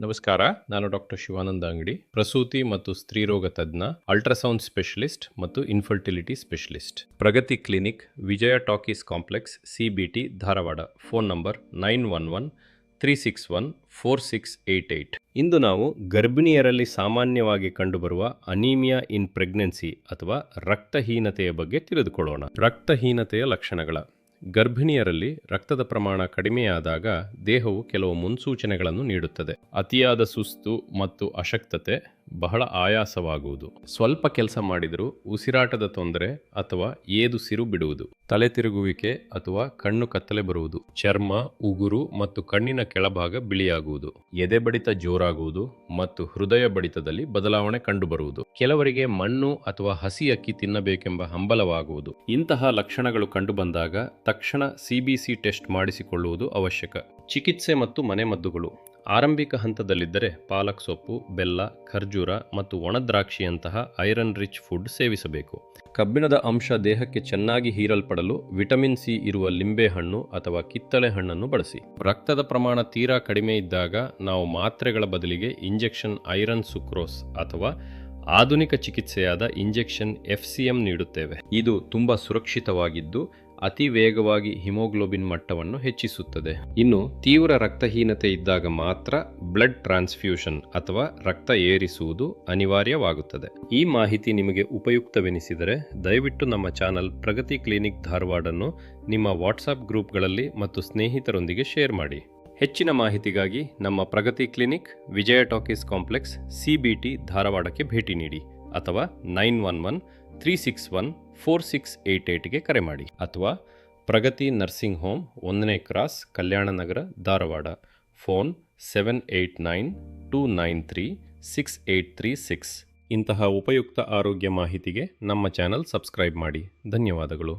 ನಮಸ್ಕಾರ. ನಾನು ಡಾಕ್ಟರ್ ಶಿವಾನಂದ ಅಂಗಡಿ, ಪ್ರಸೂತಿ ಮತ್ತು ಸ್ತ್ರೀರೋಗ ತಜ್ಞ, ಅಲ್ಟ್ರಾಸೌಂಡ್ ಸ್ಪೆಷಲಿಸ್ಟ್ ಮತ್ತು infertility specialist. Pragati clinic, Vijaya talkies complex, CBT, Dharwad. Phone number 9113614688. ಇಂದು ನಾವು ಗರ್ಭಿಣಿಯರಲ್ಲಿ ಸಾಮಾನ್ಯವಾಗಿ ಕಂಡುಬರುವ ಅನೀಮಿಯಾ ಇನ್ ಪ್ರೆಗ್ನೆನ್ಸಿ ಅಥವಾ ರಕ್ತಹೀನತೆಯ ಬಗ್ಗೆ ತಿಳಿದುಕೊಳ್ಳೋಣ. ರಕ್ತಹೀನತೆಯ ಲಕ್ಷಣಗಳ. ಗರ್ಭಿಣಿಯರಲ್ಲಿ ರಕ್ತದ ಪ್ರಮಾಣ ಕಡಿಮೆಯಾದಾಗ ದೇಹವು ಕೆಲವು ಮುನ್ಸೂಚನೆಗಳನ್ನು ನೀಡುತ್ತದೆ. ಅತಿಯಾದ ಸುಸ್ತು ಮತ್ತು ಅಶಕ್ತತೆ, ಬಹಳ ಆಯಾಸವಾಗುವುದು, ಸ್ವಲ್ಪ ಕೆಲಸ ಮಾಡಿದರೂ ಉಸಿರಾಟದ ತೊಂದರೆ ಅಥವಾ ಏದುಸಿರು ಬಿಡುವುದು, ತಲೆ ತಿರುಗುವಿಕೆ ಅಥವಾ ಕಣ್ಣು ಕತ್ತಲೆ ಬರುವುದು, ಚರ್ಮ, ಉಗುರು ಮತ್ತು ಕಣ್ಣಿನ ಕೆಳಭಾಗ ಬಿಳಿಯಾಗುವುದು, ಎದೆ ಬಡಿತ ಜೋರಾಗುವುದು ಮತ್ತು ಹೃದಯ ಬಡಿತದಲ್ಲಿ ಬದಲಾವಣೆ ಕಂಡುಬರುವುದು. ಕೆಲವರಿಗೆ ಮಣ್ಣು ಅಥವಾ ಹಸಿ ಅಕ್ಕಿ ತಿನ್ನಬೇಕೆಂಬ ಹಂಬಲವಾಗುವುದು. ಇಂತಹ ಲಕ್ಷಣಗಳು ಕಂಡುಬಂದಾಗ ತಕ್ಷಣ ಸಿಬಿಸಿ ಟೆಸ್ಟ್ ಮಾಡಿಸಿಕೊಳ್ಳುವುದು ಅವಶ್ಯಕ. ಚಿಕಿತ್ಸೆ ಮತ್ತು ಮನೆಮದ್ದುಗಳು. ಆರಂಭಿಕ ಹಂತದಲ್ಲಿದ್ದರೆ ಪಾಲಕ್ ಸೊಪ್ಪು, ಬೆಲ್ಲ, ಖರ್ಜೂರ ಮತ್ತು ಒಣದ್ರಾಕ್ಷಿಯಂತಹ ಐರನ್ ರಿಚ್ ಫುಡ್ ಸೇವಿಸಬೇಕು. ಕಬ್ಬಿಣದ ಅಂಶ ದೇಹಕ್ಕೆ ಚೆನ್ನಾಗಿ ಹೀರಲ್ಪಡಲು ವಿಟಮಿನ್ ಸಿ ಇರುವ ಲಿಂಬೆಹಣ್ಣು ಅಥವಾ ಕಿತ್ತಳೆ ಹಣ್ಣನ್ನು ಬಳಸಿ. ರಕ್ತದ ಪ್ರಮಾಣ ತೀರಾ ಕಡಿಮೆ ಇದ್ದಾಗ ನಾವು ಮಾತ್ರೆಗಳ ಬದಲಿಗೆ ಇಂಜೆಕ್ಷನ್ ಐರನ್ ಸುಕ್ರೋಸ್ ಅಥವಾ ಆಧುನಿಕ ಚಿಕಿತ್ಸೆಯಾದ ಇಂಜೆಕ್ಷನ್ FCM ನೀಡುತ್ತೇವೆ. ಇದು ತುಂಬಾ ಸುರಕ್ಷಿತವಾಗಿದ್ದು ಅತಿ ವೇಗವಾಗಿ ಹಿಮೋಗ್ಲೋಬಿನ್ ಮಟ್ಟವನ್ನು ಹೆಚ್ಚಿಸುತ್ತದೆ. ಇನ್ನು ತೀವ್ರ ರಕ್ತಹೀನತೆ ಇದ್ದಾಗ ಮಾತ್ರ ಬ್ಲಡ್ ಟ್ರಾನ್ಸ್ಫ್ಯೂಷನ್ ಅಥವಾ ರಕ್ತ ಏರಿಸುವುದು ಅನಿವಾರ್ಯವಾಗುತ್ತದೆ. ಈ ಮಾಹಿತಿ ನಿಮಗೆ ಉಪಯುಕ್ತವೆನಿಸಿದರೆ ದಯವಿಟ್ಟು ನಮ್ಮ ಚಾನಲ್ ಪ್ರಗತಿ ಕ್ಲಿನಿಕ್ ಧಾರವಾಡನ್ನು ನಿಮ್ಮ ವಾಟ್ಸಾಪ್ ಗ್ರೂಪ್ಗಳಲ್ಲಿ ಮತ್ತು ಸ್ನೇಹಿತರೊಂದಿಗೆ ಶೇರ್ ಮಾಡಿ. ಹೆಚ್ಚಿನ ಮಾಹಿತಿಗಾಗಿ ನಮ್ಮ ಪ್ರಗತಿ clinic, Vijaya talkies complex, CBT, ಧಾರವಾಡಕ್ಕೆ ಭೇಟಿ ನೀಡಿ ಅಥವಾ 9113614688ಗೆ ಕರೆ ಮಾಡಿ ಅಥವಾ ಪ್ರಗತಿ ನರ್ಸಿಂಗ್ ಹೋಮ್, 1ನೇ ಕ್ರಾಸ್, ಕಲ್ಯಾಣ ನಗರ, ಧಾರವಾಡ. ಫೋನ್ 7892936836. ಇಂತಹ ಉಪಯುಕ್ತ ಆರೋಗ್ಯ ಮಾಹಿತಿಗೆ ನಮ್ಮ ಚಾನಲ್ ಸಬ್ಸ್ಕ್ರೈಬ್ ಮಾಡಿ. ಧನ್ಯವಾದಗಳು.